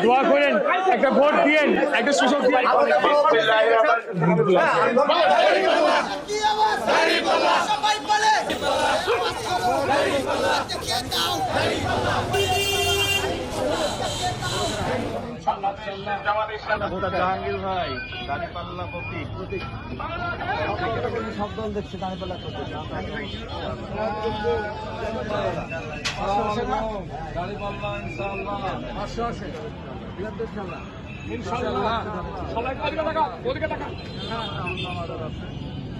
দোয়া করেন, একটা ভোট দিয়েন, একটা সুযোগ দিয়েন। জাহাঙ্গীর ভাই দাঁড়িপাল্লা প্রতীক সব দল দেখছে দাঁড়িপাল্লা দাঁড়িপাল্লা ইনশাআল্লাহ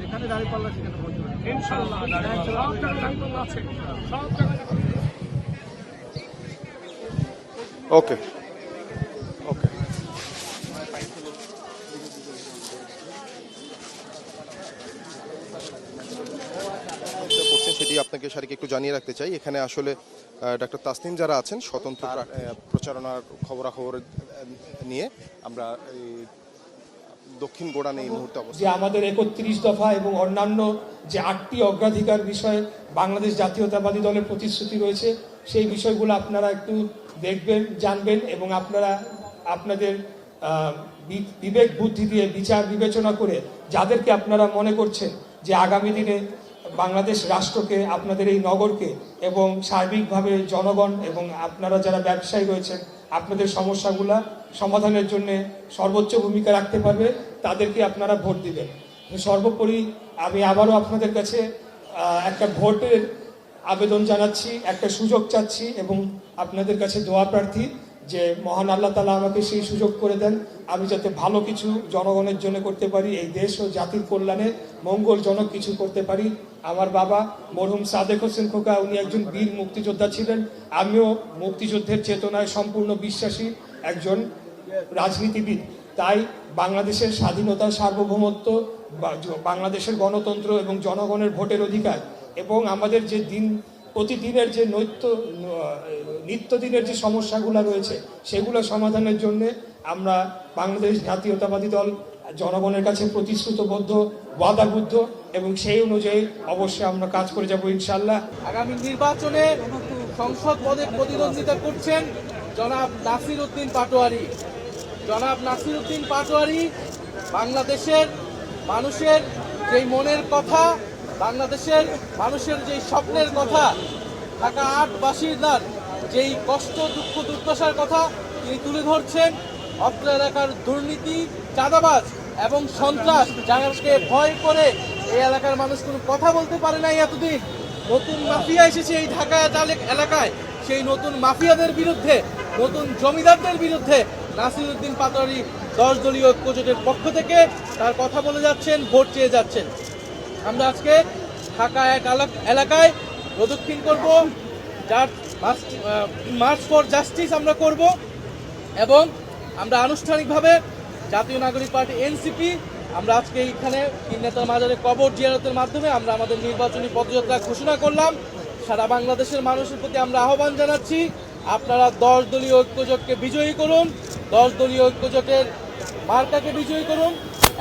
যেখানে দাঁড়িপাল্লা সেখানে ইনশাআল্লাহ সব জায়গায় দাঁড়িপাল্লা আছে, সব জায়গায়। ওকে ওকে করছেন সেটি আপনাকে সারিকে একটু জানিয়ে রাখতে চাই। এখানে আসলে ডক্টর তাসনিম যারা আছেন স্বতন্ত্র প্রচারণার খবরাখবর নিয়ে আমরা দক্ষিণ গোড়ানে এই মুহূর্তে যে আমাদের ৩১ দফা এবং অন্যান্য যে ৮টি অগ্রাধিকার বিষয়ে বাংলাদেশ জাতীয়তাবাদী দলের প্রতিশ্রুতি রয়েছে, সেই বিষয়গুলো আপনারা একটু দেখবেন, জানবেন এবং আপনারা আপনাদের বিবেক বুদ্ধি দিয়ে বিচার বিবেচনা করে যাদেরকে আপনারা মনে করছেন যে আগামী দিনে বাংলাদেশ রাষ্ট্রকে, আপনাদের এই নগরকে এবং সার্বিকভাবে জনগণ এবং আপনারা যারা ব্যবসায়ী রয়েছেন আপনাদের সমস্যাগুলা সমাধানের জন্য সর্বোচ্চ ভূমিকা রাখতে পারবে, তাদেরকে আপনারা ভোট দিবেন। সর্বোপরি আমি আবারও আপনাদের কাছে একটা ভোটের আবেদন জানাচ্ছি, একটা সুযোগ চাচ্ছি এবং আপনাদের কাছে দোয়া প্রার্থী যে মহান আল্লাহ তাআলা আমাকে সেই সুযোগ করে দেন, আমি যাতে ভালো কিছু জনগণের জন্য করতে পারি, এই দেশ ও জাতির কল্যাণে মঙ্গলজনক কিছু করতে পারি। আমার বাবা মরহুম সাদেক হোসেন খোকা, উনি একজন বীর মুক্তিযোদ্ধা ছিলেন, আমিও মুক্তিযুদ্ধের চেতনায় সম্পূর্ণ বিশ্বাসী একজন রাজনীতিবিদ। তাই বাংলাদেশের স্বাধীনতা, সার্বভৌমত্ব, বাংলাদেশের গণতন্ত্র এবং জনগণের ভোটের অধিকার এবং আমাদের যে প্রতিদিনের যে নিত্যদিনের যে সমস্যাগুলো রয়েছে সেগুলো সমাধানের জন্য আমরা বাংলাদেশ জাতীয়তাবাদী দল জনগণের কাছে প্রতিশ্রুতিবদ্ধ, ওয়াদাবদ্ধ এবং সেই অনুযায়ী অবশ্যই আমরা কাজ করে যাব ইনশাআল্লাহ। আগামী নির্বাচনে সংসদ পদে প্রতিদ্বন্দ্বিতা করছেন জনাব নাসির উদ্দিন পাটোয়ারি। জনাব নাসির উদ্দিন পাটোয়ারি বাংলাদেশের মানুষের যেই মনের কথা, বাংলাদেশের মানুষের যেই স্বপ্নের কথা, ঢাকা ৮ বাসিন্দার যেই কষ্ট, দুঃখ, দুর্দশার কথা তিনি তুলে ধরছেন। অত্র এলাকার দুর্নীতি, চাঁদাবাজ এবং সন্ত্রাস যাকে ভয় করে এই এলাকার মানুষ কোনো কথা বলতে পারে নাই এতদিন, নতুন মাফিয়া এসেছে এই ঢাকা এলাকায়, সেই নতুন মাফিয়াদের বিরুদ্ধে, নতুন জমিদারদের বিরুদ্ধে নাসির উদ্দিন পাটোয়ারি 10 দলীয় ঐক্যজোটের পক্ষ থেকে তার কথা বলে যাচ্ছেন, ভোট চেয়ে যাচ্ছেন। আমরা আজকে ঢাকা ১ এলাকায় প্রদক্ষিণ করব, যার মার্চ ফর জাস্টিস আমরা করব এবং আমরা আনুষ্ঠানিকভাবে জাতীয় নাগরিক পার্টি এনসিপি আমরা আজকে এইখানে তিন নেতার মাজারে কবর জিয়ারতের মাধ্যমে আমরা আমাদের নির্বাচনী পদযাত্রা ঘোষণা করলাম। সারা বাংলাদেশের মানুষের প্রতি আমরা আহ্বান জানাচ্ছি, আপনারা 10 দলীয় ঐক্যজোটকে বিজয়ী করুন, 10 দলীয় ঐক্যজোটের মার্কাকে বিজয়ী করুন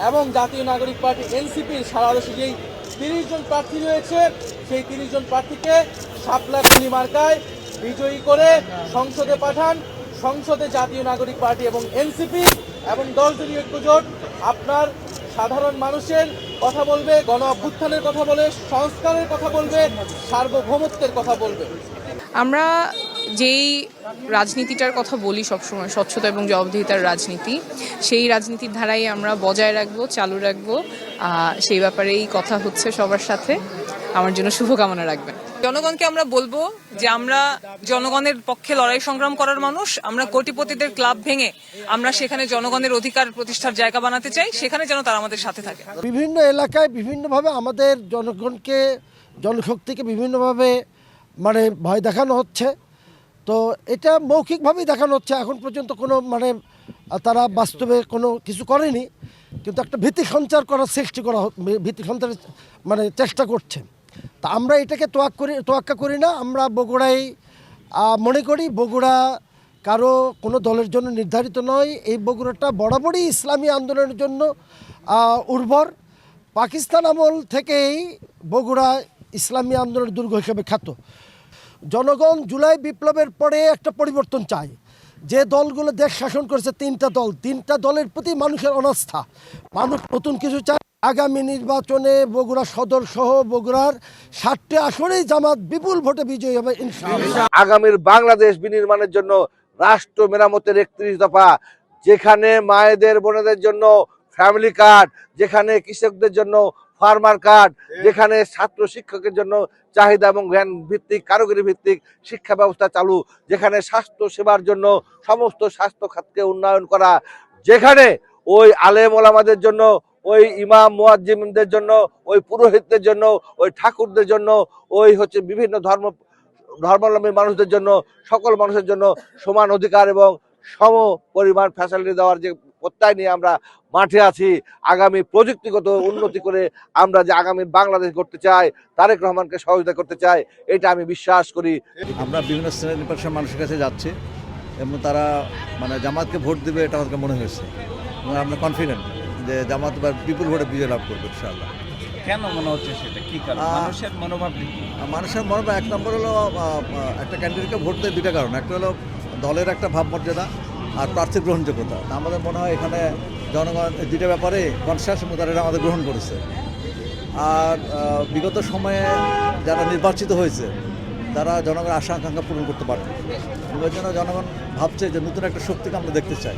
এবং জাতীয় নাগরিক পার্টি এনসিপির সারা দেশে যেই 30 জন প্রার্থী রয়েছে সেই 30 জন প্রার্থীকে শাপলা কলি মার্কায় বিজয়ী করে সংসদে পাঠান। সংসদে জাতীয় নাগরিক পার্টি এবং এনসিপি এবং 10 দলীয় ঐক্যজোট আপনার সাধারণ মানুষের কথা বলবে, গণ অভ্যুত্থানের কথা বলে, সংস্কারের কথা বলবে, সার্বভৌমত্বের কথা বলবে। আমরা যেই রাজনীতিটার কথা বলি সবসময়, স্বচ্ছতা এবং জবাবদিহিতার রাজনীতি, সেই রাজনীতির ধারাই আমরা বজায় রাখবো, চালু রাখবো। সেই ব্যাপারেই কথা হচ্ছে সবার সাথে। আমার জন্য শুভকামনা রাখবেন। জনগণকে আমরা বলবো যে আমরা জনগণের পক্ষে লড়াই সংগ্রাম করার মানুষ, আমরা কোটিপতিদের ক্লাব ভেঙে আমরা সেখানে জনগণের অধিকার প্রতিষ্ঠার জায়গা বানাতে চাই, সেখানে যেন তারা আমাদের সাথে থাকে। বিভিন্ন এলাকায় বিভিন্নভাবে আমাদের জনগণকে, জনশক্তিকে বিভিন্নভাবে ভয় দেখানো হচ্ছে। তো এটা মৌখিকভাবেই দেখানো হচ্ছে, এখন পর্যন্ত কোনো তারা বাস্তবে কোনো কিছু করেনি, কিন্তু একটা ভীতি সঞ্চার করার ভীতি সঞ্চারের চেষ্টা করছে। তা আমরা এটাকে তোয়াক্কা করি না। আমরা বগুড়ায় মনে করি বগুড়া কারো কোনো দলের জন্য নির্ধারিত নয়। এই বগুড়াটা বরাবরই ইসলামী আন্দোলনের জন্য উর্বর। পাকিস্তান আমল থেকেই বগুড়া ইসলামী আন্দোলনের দুর্গ হিসেবে খ্যাত। জনগণ জুলাই বিপ্লবের পরে একটা পরিবর্তন চায়। যে দলগুলো দেশ শাসন করেছে তিনটা দলের প্রতি মানুষের অনাস্থা, মানুষ নতুন কিছু চায়। আগামী নির্বাচনে বগুড়া সদর সহ বগুড়ার 7টি আসনেই জামাত বিপুল ভোটে বিজয়ী হবে ইনশাআল্লাহ। আগামীর বাংলাদেশ বিনির্মাণের জন্য রাষ্ট্র মেরামতের 31 দফা, যেখানে মায়েদের বোনেদের জন্য ফ্যামিলি কার্ড, যেখানে কৃষকদের জন্য ফার্মার কার্ড, যেখানে ছাত্র শিক্ষকের জন্য চাহিদা এবং জ্ঞান ভিত্তিক কারিগরি ভিত্তিক শিক্ষা ব্যবস্থা চালু, যেখানে স্বাস্থ্য সেবার জন্য সমস্ত স্বাস্থ্য খাতকে উন্নয়ন করা, যেখানে ওই আলেম ওলামাদের জন্য, ওই ইমাম মুয়াজ্জিমদের জন্য, ওই পুরোহিতদের জন্য, ওই ঠাকুরদের জন্য, ওই হচ্ছে বিভিন্ন ধর্মাবলম্বী মানুষদের জন্য, সকল মানুষের জন্য সমান অধিকার এবং সম পরিমাণ ফ্যাসিলিটি দেওয়ার যে প্রত্যয় নিয়ে আমরা মাঠে আছি। আগামী প্রযুক্তিগত উন্নতি করে আমরা যে আগামী বাংলাদেশ গড়তে চাই, তারেক রহমানকে সহযোগিতা করতে চাই, এটা আমি বিশ্বাস করি। আমরা বিভিন্ন শ্রেণী পেশার মানুষের কাছে যাচ্ছি এবং তারা মানে জামাতকে ভোট দেবে এটা আমাদের মনে হয়েছে এবং আমরা কনফিডেন্ট যে জামাত এবার বিপুল ভোটে বিজয় লাভ করবে ইনশাআল্লাহ। কেন মনে হচ্ছে সেটা কি কারণ? মানুষের মনোভাব কি? মানুষের মনোভাব এক নম্বর হলো একটা ক্যান্ডিডেটকে ভোট দেয় দুইটা কারণ। একটা হলো দলের একটা ভাবমর্যাদা আর প্রার্থীর গ্রহণযোগ্যতা। আমাদের মনে হয় এখানে জনগণ দুইটা ব্যাপারে কনসিয়াস এবং তারা আমাদের গ্রহণ করেছে। আর বিগত সময়ে যারা নির্বাচিত হয়েছে তারা জনগণের আশা আকাঙ্ক্ষা পূরণ করতে পারে। এবার জন্য জনগণ ভাবছে যে নতুন একটা শক্তিকে আমরা দেখতে চাই।